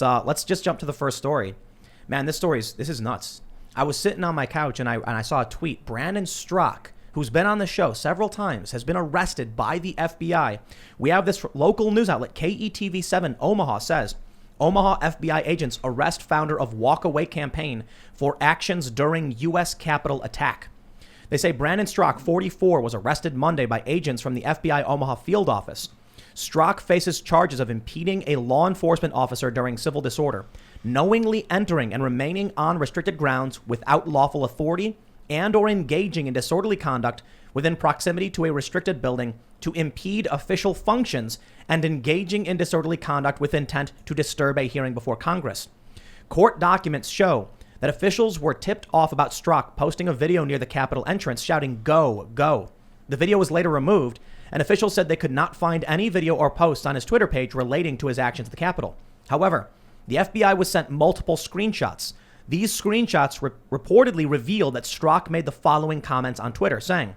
Let's just jump to the first story. Man, this is nuts. I was sitting on my couch and I saw a tweet. Brandon Straka, who's been on the show several times, has been arrested by the FBI. We have this local news outlet, KETV7 Omaha, says, Omaha FBI agents arrest founder of Walkaway campaign for actions during U.S. Capitol attack. They say Brandon Straka, 44, was arrested Monday by agents from the FBI Omaha field office. Straka faces charges of impeding a law enforcement officer during civil disorder, knowingly entering and remaining on restricted grounds without lawful authority, and or engaging in disorderly conduct within proximity to a restricted building to impede official functions, and engaging in disorderly conduct with intent to disturb a hearing before Congress. Court documents show that officials were tipped off about Straka posting a video near the Capitol entrance shouting, "Go, go." The video was later removed, and officials said they could not find any video or posts on his Twitter page relating to his actions at the Capitol. However, the FBI was sent multiple screenshots. These screenshots reportedly revealed that Straka made the following comments on Twitter, saying,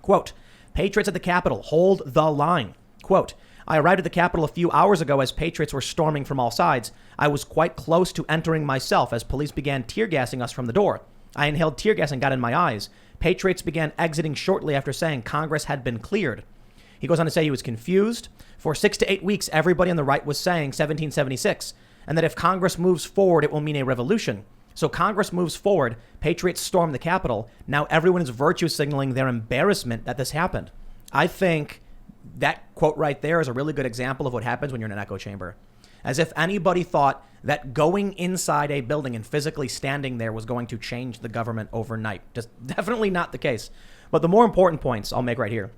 quote, "Patriots at the Capitol, hold the line." Quote, "I arrived at the Capitol a few hours ago as patriots were storming from all sides. I was quite close to entering myself as police began tear gassing us from the door. I inhaled tear gas and got in my eyes. Patriots began exiting shortly after saying Congress had been cleared." He goes on to say he was confused. For 6 to 8 weeks, everybody on the right was saying 1776, and that if Congress moves forward, it will mean a revolution. So Congress moves forward, patriots storm the Capitol. Now everyone is virtue signaling their embarrassment that this happened. I think that quote right there is a really good example of what happens when you're in an echo chamber. As if anybody thought that going inside a building and physically standing there was going to change the government overnight. Just definitely not the case. But the more important points I'll make right here.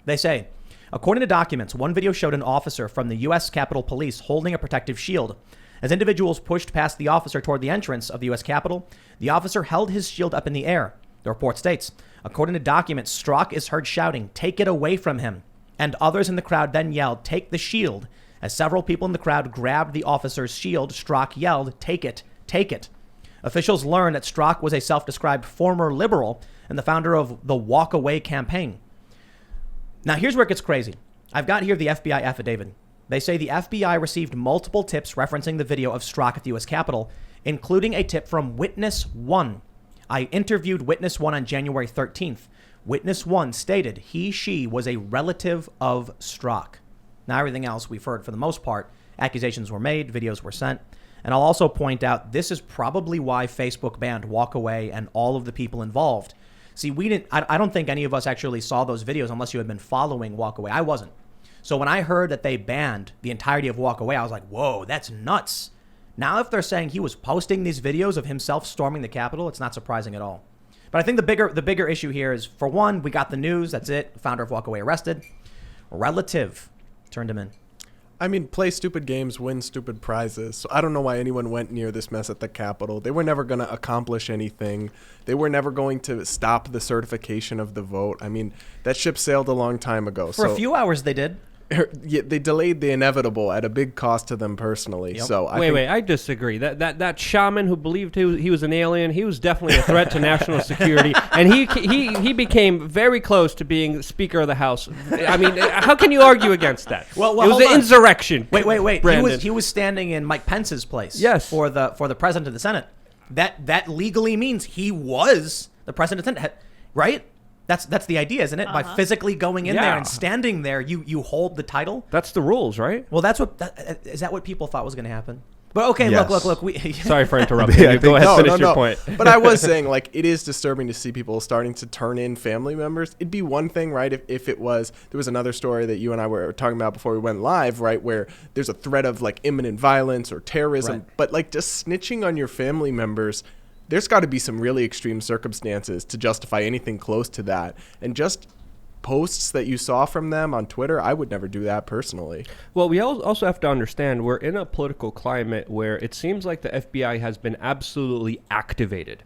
They say, according to documents, one video showed an officer from the U.S. Capitol Police holding a protective shield. As individuals pushed past the officer toward the entrance of the U.S. Capitol, the officer held his shield up in the air. The report states, according to documents, Straka is heard shouting, "Take it away from him." And others in the crowd then yelled, "Take the shield." As several people in the crowd grabbed the officer's shield, Straka yelled, "Take it, take it." Officials learned that Straka was a self-described former liberal and the founder of the Walkaway campaign. Now, here's where it gets crazy. I've got here the FBI affidavit. They say the FBI received multiple tips referencing the video of Straka at the U.S. Capitol, including a tip from Witness 1. I interviewed Witness 1 on January 13th. Witness 1 stated she was a relative of Straka. Now, everything else we've heard for the most part, accusations were made, videos were sent. And I'll also point out this is probably why Facebook banned Walkaway and all of the people involved. See, I don't think any of us actually saw those videos unless you had been following Walkaway. I wasn't. So when I heard that they banned the entirety of Walkaway, I was like, whoa, that's nuts. Now, if they're saying he was posting these videos of himself storming the Capitol, it's not surprising at all. But I think the bigger issue here is, for one, we got the news. That's it. Founder of Walkaway arrested. Relative turned him in. I mean, play stupid games, win stupid prizes. So I don't know why anyone went near this mess at the Capitol. They were never going to accomplish anything. They were never going to stop the certification of the vote. I mean, that ship sailed a long time ago. For a few hours they did. Yeah, they delayed the inevitable at a big cost to them personally. Yep. So I disagree. That shaman who believed he was an alien, he was definitely a threat to national security, and he became very close to being Speaker of the House. I mean, how can you argue against that? Well, it was an insurrection. Wait. Brandon. He was standing in Mike Pence's place. Yes. For the president of the Senate. That legally means he was the president of the Senate, right? That's the idea, isn't it? By physically going in there and standing there, you hold the title. That's the rules, right? Well, is that what people thought was going to happen? But okay, yes. look. Sorry for interrupting you. Go ahead, finish your point. But I was saying, like, it is disturbing to see people starting to turn in family members. It'd be one thing, right, if it was, there was another story that you and I were talking about before we went live, right, where there's a threat of, like, imminent violence or terrorism. Right. But, like, just snitching on your family members, there's got to be some really extreme circumstances to justify anything close to that. And just posts that you saw from them on Twitter, I would never do that personally. Well, we also have to understand we're in a political climate where it seems like the FBI has been absolutely activated.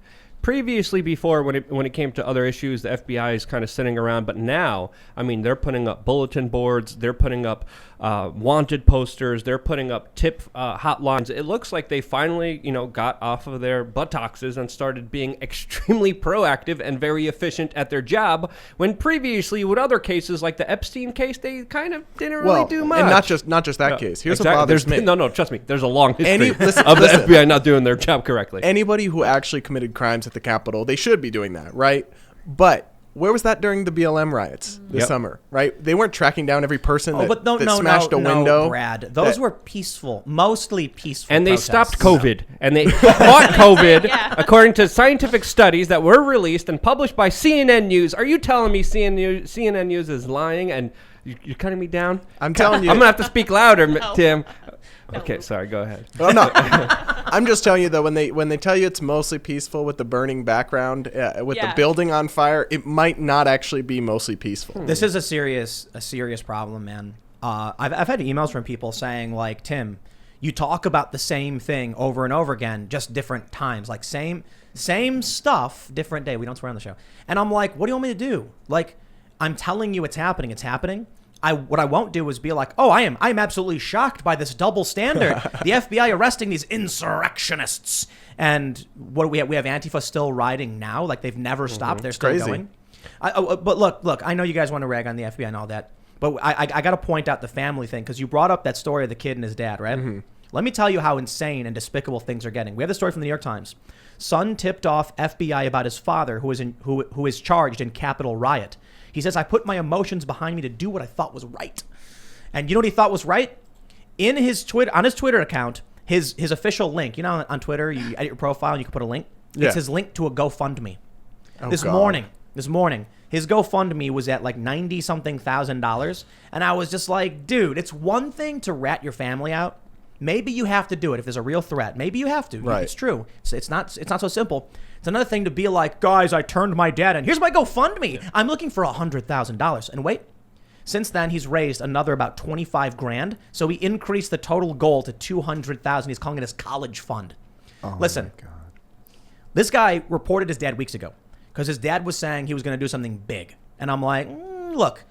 previously, before, when it came to other issues, the FBI is kind of sitting around. But now, I mean, they're putting up bulletin boards, they're putting up wanted posters, they're putting up tip hotlines. It looks like they finally, got off of their buttocks and started being extremely proactive and very efficient at their job. When previously, with other cases like the Epstein case, they kind of didn't really do much. And not just that case. Here's exactly. what bothers me. No, trust me. There's a long history of the listen. FBI not doing their job correctly. Anybody who actually committed crimes at the Capitol, they should be doing that, right? But where was that during the BLM riots this summer, right? They weren't tracking down every person that smashed a window. Brad. Those were peaceful, mostly peaceful And protests. they stopped COVID. And they fought COVID, according to scientific studies that were released and published by CNN News. Are you telling me CNN News is lying and you're cutting me down? I'm telling you. I'm going to have to speak louder, Tim. Okay, sorry, go ahead. Well, no, I'm just telling you though, when they tell you it's mostly peaceful with the burning background, the building on fire, it might not actually be mostly peaceful. This is a serious problem, man. I've had emails from people saying like, Tim, you talk about the same thing over and over again, just different times, like same stuff, different day. We don't swear on the show. And I'm like, what do you want me to do? Like, I'm telling you it's happening. It's happening. What I won't do is be like, oh, I'm absolutely shocked by this double standard. The FBI arresting these insurrectionists. And what do we have? We have Antifa still rioting now. Like they've never stopped. They're still going. But look, I know you guys want to rag on the FBI and all that. But I got to point out the family thing because you brought up that story of the kid and his dad, right? Mm-hmm. Let me tell you how insane and despicable things are getting. We have the story from the New York Times. Son tipped off FBI about his father who is charged in Capitol riot. He says, I put my emotions behind me to do what I thought was right. And you know what he thought was right? On his Twitter account, his official link, on Twitter, you edit your profile and you can put a link. It's his link to a GoFundMe. This morning, his GoFundMe was at like $90-something thousand. And I was just like, dude, it's one thing to rat your family out. Maybe you have to do it if there's a real threat. Maybe you have to. Right. It's true. It's not so simple. It's another thing to be like, guys, I turned my dad in. Here's my GoFundMe. I'm looking for $100,000. And wait, since then he's raised another about $25,000. So he increased the total goal to $200,000. He's calling it his college fund. Oh, listen, my God. This guy reported his dad weeks ago because his dad was saying he was going to do something big. And I'm like, look,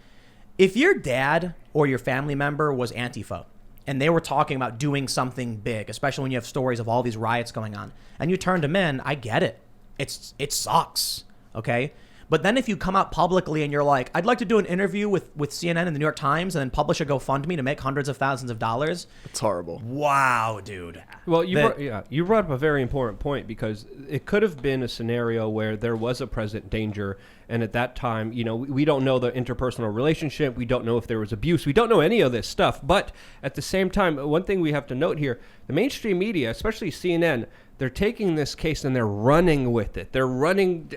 if your dad or your family member was Antifa, and they were talking about doing something big, especially when you have stories of all these riots going on, and you turned them in, I get it. It sucks, okay? But then if you come out publicly and you're like, I'd like to do an interview with CNN and the New York Times and then publish a GoFundMe to make hundreds of thousands of dollars. It's horrible. Wow, dude. Well, you brought up a very important point because it could have been a scenario where there was a present danger. And at that time, we don't know the interpersonal relationship. We don't know if there was abuse. We don't know any of this stuff. But at the same time, one thing we have to note here, the mainstream media, especially CNN, they're taking this case and they're running with it. They're running,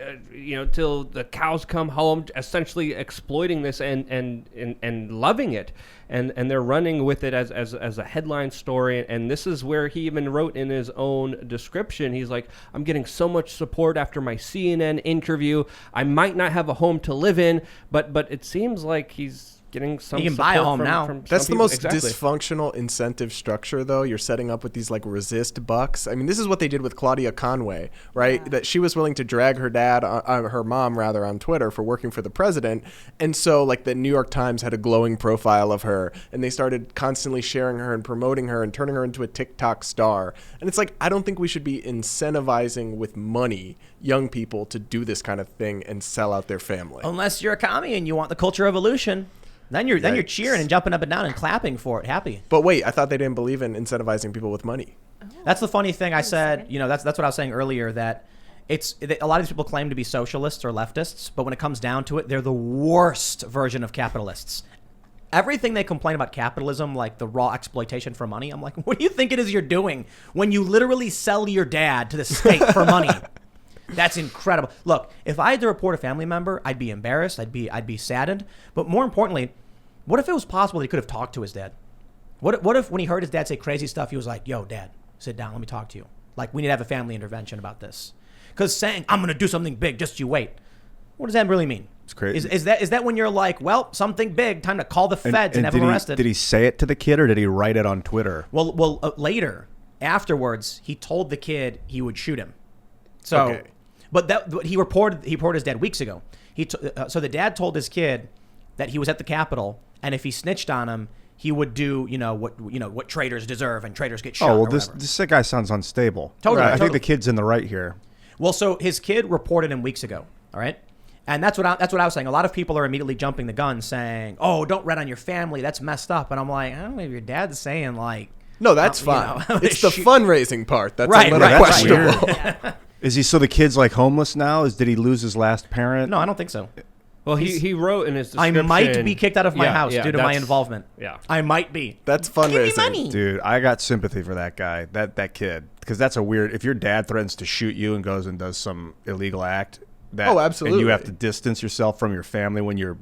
till the cows come home, essentially exploiting this and loving it. And they're running with it as a headline story. And this is where he even wrote in his own description. He's like, I'm getting so much support after my CNN interview. I might not have a home to live in, but it seems like he's getting some. He can buy a home now. That's the most dysfunctional incentive structure, though. You're setting up with these like resist bucks. I mean, this is what they did with Claudia Conway, right? Yeah. That she was willing to drag her mom on Twitter for working for the president, and so like the New York Times had a glowing profile of her, and they started constantly sharing her and promoting her and turning her into a TikTok star. And it's like, I don't think we should be incentivizing with money young people to do this kind of thing and sell out their family. Unless you're a commie and you want the culture revolution. Then you're cheering and jumping up and down and clapping for it, happy. But wait, I thought they didn't believe in incentivizing people with money. That's the funny thing I said. That's what I was saying earlier, that a lot of these people claim to be socialists or leftists, but when it comes down to it, they're the worst version of capitalists. Everything they complain about capitalism, like the raw exploitation for money, I'm like, what do you think it is you're doing when you literally sell your dad to the state for money? That's incredible. Look, if I had to report a family member, I'd be embarrassed. I'd be saddened. But more importantly, what if it was possible that he could have talked to his dad? What if when he heard his dad say crazy stuff, he was like, yo, Dad, sit down. Let me talk to you. Like, we need to have a family intervention about this. Because saying, I'm going to do something big, just you wait. What does that really mean? It's crazy. Is that when you're like, well, something big, time to call the feds and have him arrested? Did he say it to the kid or did he write it on Twitter? Well, later, afterwards, he told the kid he would shoot him. So... Okay. But he reported his dad weeks ago. So the dad told his kid that he was at the Capitol, and if he snitched on him, he would do what traitors deserve, and traitors get shot. Oh, well, or this guy sounds unstable. Totally, I think the kid's in the right here. Well, so his kid reported him weeks ago. All right. And that's what I was saying. A lot of people are immediately jumping the gun saying, oh, don't rat on your family. That's messed up. And I'm like, I don't know if your dad's saying like. No, that's fine. It's the fundraising part that's a little questionable. Yeah. Is he, so the kid's like homeless now? Did he lose his last parent? No, I don't think so. Well, he wrote in his description, I might be kicked out of my house due to my involvement. Yeah. I might be. That's fundraising. Give me money. Dude, I got sympathy for that guy, that kid. Because that's a weird, if your dad threatens to shoot you and goes and does some illegal act, absolutely. And you have to distance yourself from your family when you're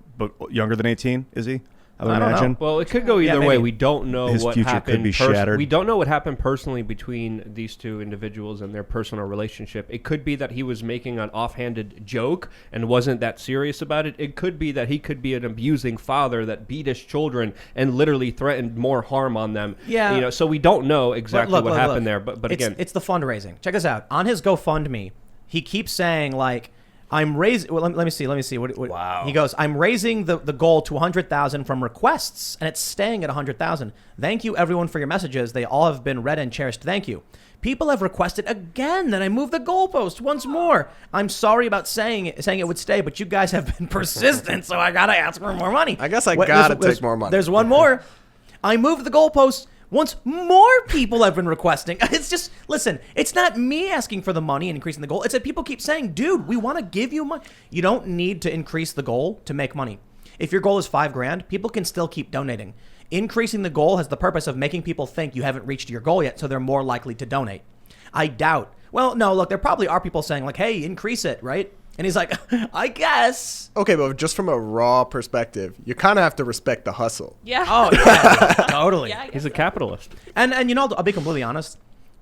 younger than 18, is he? I would don't imagine. know. Well, it could go either way. We don't know His what future happened. could be shattered. We don't know what happened personally between these two individuals and their personal relationship. It could be that he was making an offhanded joke and wasn't that serious about it. It could be that he could be an abusing father that beat his children and literally threatened more harm on them. Yeah. So we don't know exactly what happened there. But again, it's the fundraising. Check this out. On his GoFundMe, he keeps saying like, I'm raising. Well, let me see. Wow. He goes, I'm raising the goal to 100,000 from requests, and it's staying at 100,000. Thank you, everyone, for your messages. They all have been read and cherished. Thank you. People have requested again that I move the goalpost once more. I'm sorry about saying it would stay, but you guys have been persistent, so I gotta ask for more money. I guess I gotta take more money. There's one more. I moved the goalpost. Once more people have been requesting. It's just, listen, it's not me asking for the money and increasing the goal. It's that people keep saying, dude, we want to give you money. You don't need to increase the goal to make money. If your goal is $5,000, people can still keep donating. Increasing the goal has the purpose of making people think you haven't reached your goal yet, so they're more likely to donate. I doubt. Well, no, look, there probably are people saying like, hey, increase it, right? And he's like, I guess. Okay, but just from a raw perspective, you kind of have to respect the hustle. Yeah. Oh, yeah, totally. Yeah, he's a capitalist. And I'll be completely honest.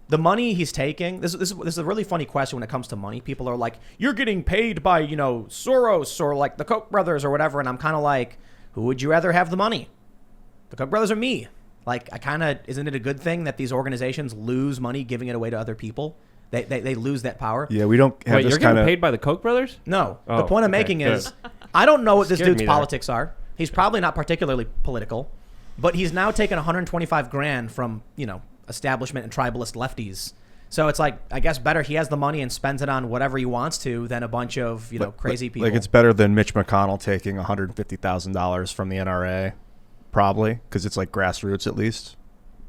The money he's taking, this is a really funny question when it comes to money. People are like, you're getting paid by, Soros or like the Koch brothers or whatever. And I'm kind of like, who would you rather have the money? The Koch brothers or me? Like, isn't it a good thing that these organizations lose money giving it away to other people? They lose that power. Yeah, we don't have Wait, this you're getting paid by the Koch brothers? No. Oh, the point I'm making is, I don't know what this dude's politics are. He's probably not particularly political, but he's now taken $125,000 from, establishment and tribalist lefties. So it's like, I guess better he has the money and spends it on whatever he wants to than a bunch of, crazy people. Like, it's better than Mitch McConnell taking $150,000 from the NRA, probably, because it's like grassroots at least.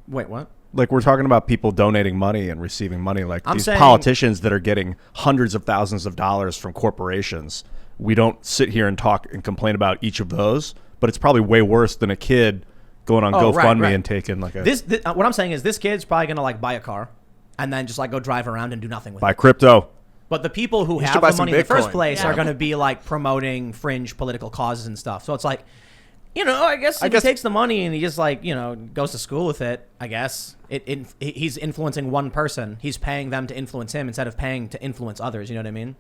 Wait, what? Like, we're talking about people donating money and receiving money. Like, I'm these saying, politicians that are getting hundreds of thousands of dollars from corporations. We don't sit here and talk and complain about each of those, but it's probably way worse than a kid going on GoFundMe and taking like a... This what I'm saying is this kid's probably going to like buy a car and then just like go drive around and do nothing with it. Buy crypto. But the people who have the money in the first place are going to be like promoting fringe political causes and stuff. So it's like, I guess if he takes the money and he just like, goes to school with it, I guess he's influencing one person. He's paying them to influence him instead of paying to influence others. You know what I mean?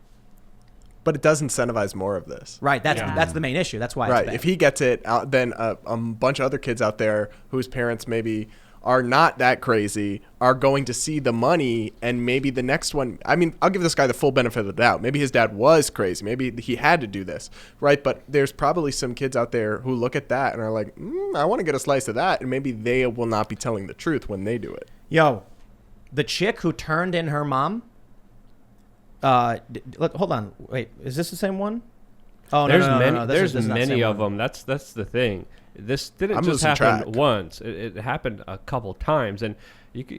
But it does incentivize more of this. Right. That's the main issue. That's why right. It's bad. If he gets it, then a bunch of other kids out there whose parents maybe are not that crazy are going to see the money, and maybe the next one, I mean, I'll give this guy the full benefit of the doubt. Maybe his dad was crazy. Maybe he had to do this, right? But there's probably some kids out there who look at that and are like, I want to get a slice of that, and maybe they will not be telling the truth when they do it. Yo, the chick who turned in her mom, hold on, wait, is this the same one? Oh, no. There's many of them. That's the thing. This didn't just happen once. It happened a couple times. And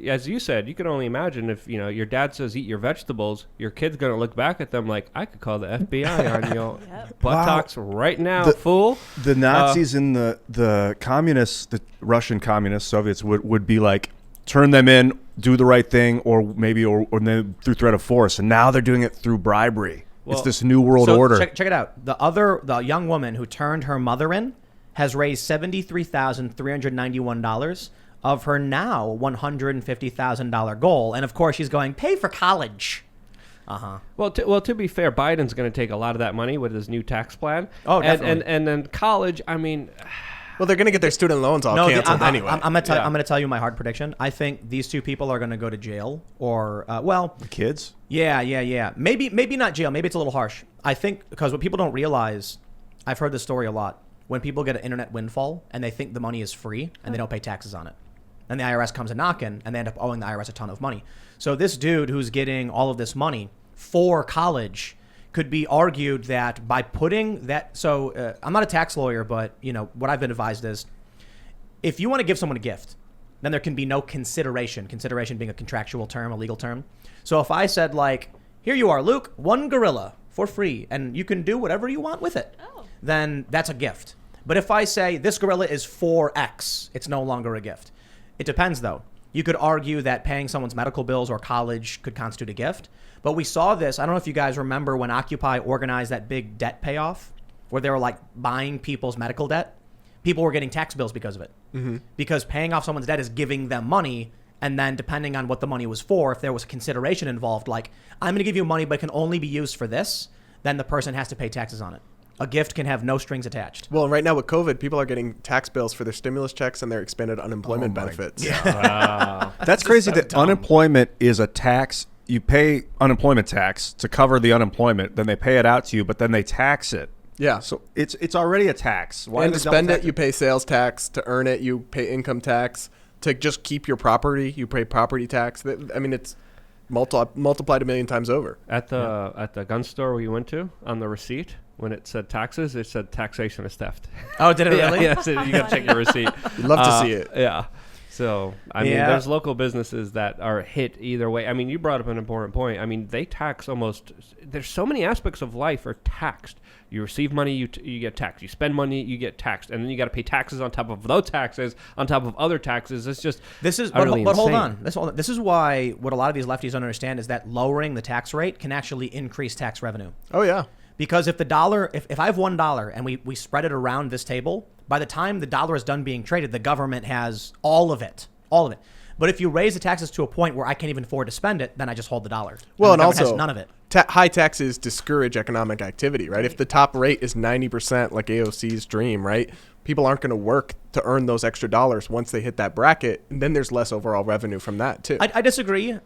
as you said, you can only imagine if, your dad says eat your vegetables, your kid's going to look back at them like, I could call the FBI on your buttocks right now, fool. The Nazis and the communists, the Russian communists, Soviets would be like, turn them in, do the right thing, or then through threat of force. And now they're doing it through bribery. It's this new world order. Check it out. The young woman who turned her mother in has raised $73,391 of her now $150,000 goal. And of course, she's going, pay for college. Well, to be fair, Biden's going to take a lot of that money with his new tax plan. Oh, definitely. And then college, I mean, Well, they're going to get their student loans all canceled anyway. I'm gonna tell you my hard prediction. I think these two people are gonna go to jail, or The kids? yeah. Maybe not jail. Maybe it's a little harsh. I think because what people don't realize, I've heard this story a lot. When people get an internet windfall and they think the money is free and they don't pay taxes on it, and the IRS comes a knocking and they end up owing the IRS a ton of money. So this dude who's getting all of this money for college could be argued that by putting that. So I'm not a tax lawyer, but what I've been advised is, if you want to give someone a gift, then there can be no consideration. Consideration being a contractual term, a legal term. So if I said, like, here you are, Luke, 1 gorilla for free, and you can do whatever you want with it, then that's a gift. But if I say this gorilla is for X, it's no longer a gift. It depends, though. You could argue that paying someone's medical bills or college could constitute a gift. But we saw this. I don't know if you guys remember when Occupy organized that big debt payoff where they were like buying people's medical debt. People were getting tax bills because of it. Mm-hmm. Because paying off someone's debt is giving them money. And then depending on what the money was for, if there was consideration involved, like, I'm going to give you money, but it can only be used for this, then the person has to pay taxes on it. A gift can have no strings attached. Well, right now with COVID, people are getting tax bills for their stimulus checks and their expanded unemployment benefits. Yeah. Wow. That's crazy that unemployment is a tax. You pay unemployment tax to cover the unemployment, then they pay it out to you, but then they tax it. Yeah. So it's already a tax. Why and to spend it, you pay sales tax. To earn it, you pay income tax. To just keep your property, you pay property tax. I mean, it's multiplied a million times over. At the gun store we went to, on the receipt, when it said taxes, it said taxation is theft. Oh, did it really? Yeah, so you got to check your receipt. You'd love to see it. Yeah. So, I mean, there's local businesses that are hit either way. I mean, you brought up an important point. I mean, they tax almost – there's so many aspects of life are taxed. You receive money, you get taxed. You spend money, you get taxed. And then you got to pay taxes on top of those taxes, on top of other taxes. It's just utterly but hold insane. on. This is why what a lot of these lefties don't understand is that lowering the tax rate can actually increase tax revenue. Oh, yeah. Because if the dollar, if I have $1 and we spread it around this table, by the time the dollar is done being traded, the government has all of it. But if you raise the taxes to a point where I can't even afford to spend it, then I just hold the dollar. Well, and also has none of it. High taxes discourage economic activity, right? If the top rate is 90%, like AOC's dream, right? People aren't going to work to earn those extra dollars once they hit that bracket, and then there's less overall revenue from that too. I disagree.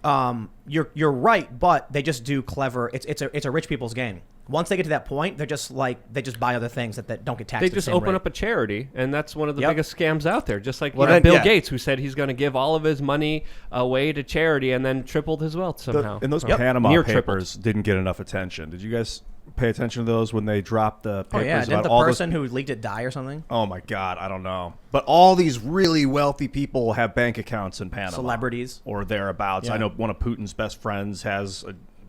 You're right, but they just do clever. It's a rich people's game. Once they get to that point, they're just like they just buy other things that don't get taxed. They at the just same open rate. up a charity, and that's one of the biggest scams out there. Just like Well, Bill Gates, who said he's going to give all of his money away to charity, and then tripled his wealth somehow. And those Panama Papers didn't get enough attention. Did you guys pay attention to those when they dropped the papers? Oh yeah, didn't the person who leaked it die or something? Oh my God, I don't know. But all these really wealthy people have bank accounts in Panama. Celebrities or thereabouts. Yeah. I know one of Putin's best friends has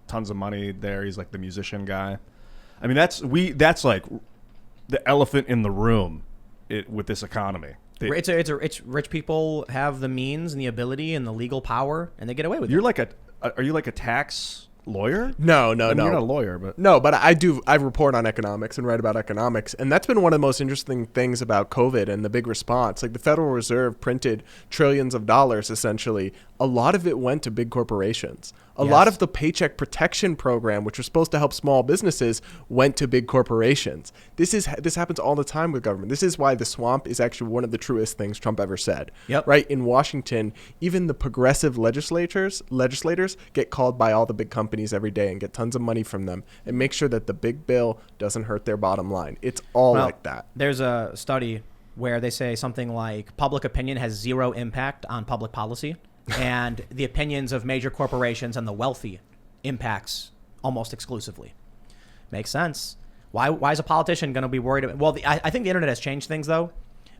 tons of money there. He's like the musician guy. I mean, that's like the elephant in the room with this economy. It's rich people have the means and the ability and the legal power, and they get away with it. Are you like a tax lawyer? No. I mean, you're not a lawyer, but no, but I report on economics and write about economics, and that's been one of the most interesting things about COVID and the big response. Like the Federal Reserve printed trillions of dollars, essentially. A lot of it went to big corporations. A lot of the Paycheck Protection Program, which was supposed to help small businesses, went to big corporations. This happens all the time with government. This is why the swamp is actually one of the truest things Trump ever said. Yep. Right? In Washington, even the progressive legislators get called by all the big companies every day and get tons of money from them and make sure that the big bill doesn't hurt their bottom line. It's all like that. There's a study where they say something like public opinion has zero impact on public policy. And the opinions of major corporations and the wealthy impacts almost exclusively. Makes sense. Why is a politician going to be worried about? Well, I think the internet has changed things though,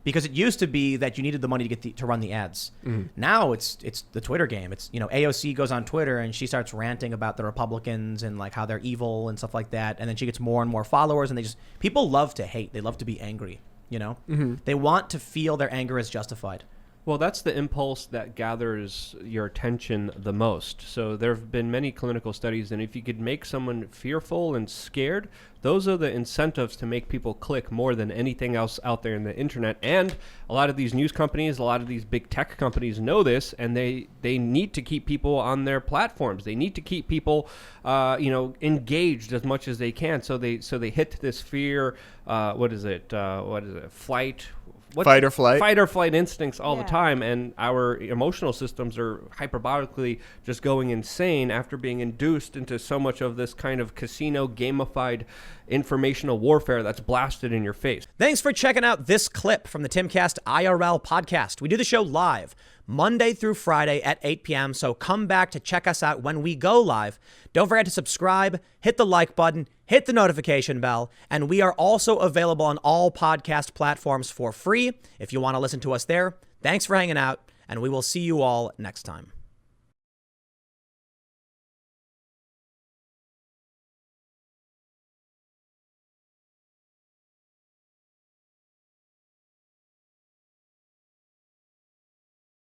because it used to be that you needed the money to run the ads. Mm-hmm. Now it's the Twitter game. It's AOC goes on Twitter and she starts ranting about the Republicans and like how they're evil and stuff like that, and then she gets more and more followers, and people love to hate. They love to be angry. Mm-hmm. They want to feel their anger is justified. Well, that's the impulse that gathers your attention the most. So there have been many clinical studies, and if you could make someone fearful and scared, those are the incentives to make people click more than anything else out there in the internet. And a lot of these news companies, a lot of these big tech companies know this, and they need to keep people on their platforms. They need to keep people, engaged as much as they can. So they hit this fear. Flight. Fight or flight. Fight or flight instincts all the Yeah. time, and our emotional systems are hyperbolically just going insane after being induced into so much of this kind of casino gamified informational warfare that's blasted in your face. Thanks for checking out this clip from the Timcast IRL podcast. We do the show live Monday through Friday at 8 p.m. So come back to check us out when we go live. Don't forget to subscribe, hit the like button, hit the notification bell, and we are also available on all podcast platforms for free if you want to listen to us there. Thanks for hanging out, and we will see you all next time.